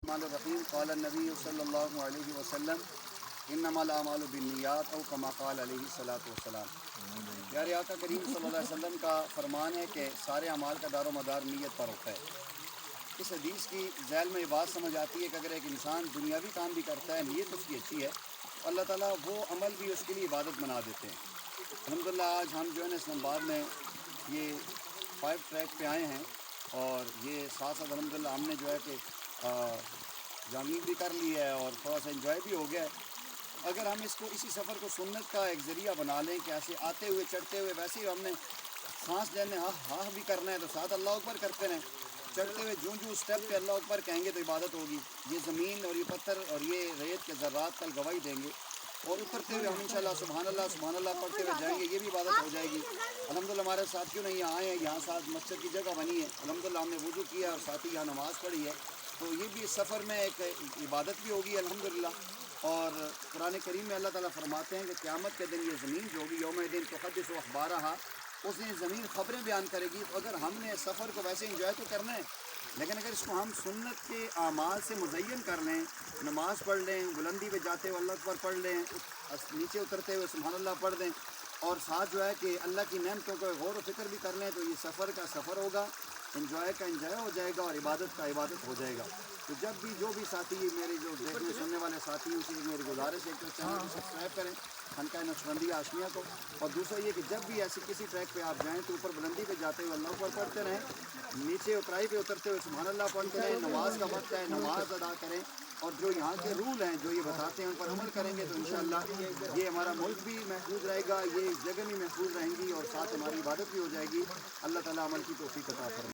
الرحمن الرحیم قال النبی صلی اللہ علیہ وسلم انما الاعمال بالنیات او کما قال علیہ الصلوۃ والسلام۔ پیارے آقا کریم صلی اللہ علیہ وسلم کا فرمان ہے کہ سارے اعمال کا دار و مدار نیت پر ہوتا ہے۔ اس حدیث کی ذیل میں یہ بات سمجھ آتی ہے کہ اگر ایک انسان دنیاوی کام بھی کرتا ہے، نیت اس کی اچھی ہے، اللہ تعالیٰ وہ عمل بھی اس کے لیے عبادت بنا دیتے ہیں۔ الحمدللہ آج ہم جو ہے نا اسلام آباد میں یہ 5 ٹریک پہ آئے ہیں، اور یہ ساتھ ساتھ الحمدللہ ہم نے جو ہے کہ جامع بھی کر لی ہے اور تھوڑا سا انجوائے بھی ہو گیا ہے۔ اگر ہم اس کو اسی سفر کو سنت کا ایک ذریعہ بنا لیں کہ ایسے آتے ہوئے چڑھتے ہوئے ویسے ہی ہم نے سانس لینے ہاں بھی کرنا ہے تو ساتھ اللہ اکبر کرتے رہیں، چڑھتے ہوئے جوں اسٹیپ پہ اللہ اکبر کہیں گے تو عبادت ہوگی۔ یہ زمین اور یہ پتھر اور یہ ریت کے ذرات کل گواہی دیں گے، اور اترتے ہوئے ہم انشاءاللہ سبحان اللہ پڑھتے ہوئے جائیں گے، یہ بھی عبادت ہو جائے گی۔ الحمدللہ ہمارے ساتھیوں نے یہاں آئے ہیں، یہاں ساتھ مسجد کی جگہ بنی ہے، الحمدللہ ہم نے وضو کیا اور ساتھ ہی یہاں نماز پڑھی ہے، تو یہ بھی اس سفر میں ایک عبادت بھی ہوگی الحمدللہ۔ اور قرآن کریم میں اللہ تعالیٰ فرماتے ہیں کہ قیامت کے دن یہ زمین جو ہوگی یوم دن تحدث اخبارہا، اس دن زمین خبریں بیان کرے گی۔ تو اگر ہم نے سفر کو ویسے انجوائے تو کرنا ہے، لیکن اگر اس کو ہم سنت کے اعمال سے مزین کر لیں، نماز پڑھ لیں، بلندی پہ جاتے ہوئے اللہ اکبر پڑھ لیں، نیچے اترتے ہوئے سبحان اللہ پڑھ دیں، اور ساتھ جو ہے کہ اللہ کی نعمتوں کو غور و فکر بھی کر لیں، تو یہ سفر کا سفر ہوگا، انجوائے کا انجوائے ہو جائے گا، اور عبادت کا عبادت ہو جائے گا۔ تو جب بھی جو بھی ساتھی میرے جو دیکھنے سننے والے ساتھیوں سے میری گزارش ہے کہ چینل کو سبسکرائب کریں خانقاہ نقشبندیہ ہاشمیہ کو، اور دوسرا یہ کہ جب بھی ایسی کسی ٹریک پہ آپ جائیں تو اوپر بلندی پہ جاتے ہوئے اللہ اوپر پڑھتے رہیں، نیچے اترائی پہ اترتے ہوئے سبحان اللہ پڑھتے رہیں، نماز کا وقت ہے نماز ادا کریں، اور جو یہاں کے رول ہیں جو یہ بتاتے ہیں ان پر عمل کریں گے تو انشاءاللہ یہ ہمارا ملک بھی محفوظ رہے گا، یہ جگہ بھی محفوظ رہیں گی، اور ساتھ ہماری عبادت بھی ہو جائے گی۔ اللہ تعالیٰ عمل کی توفیق عطا فرمائے۔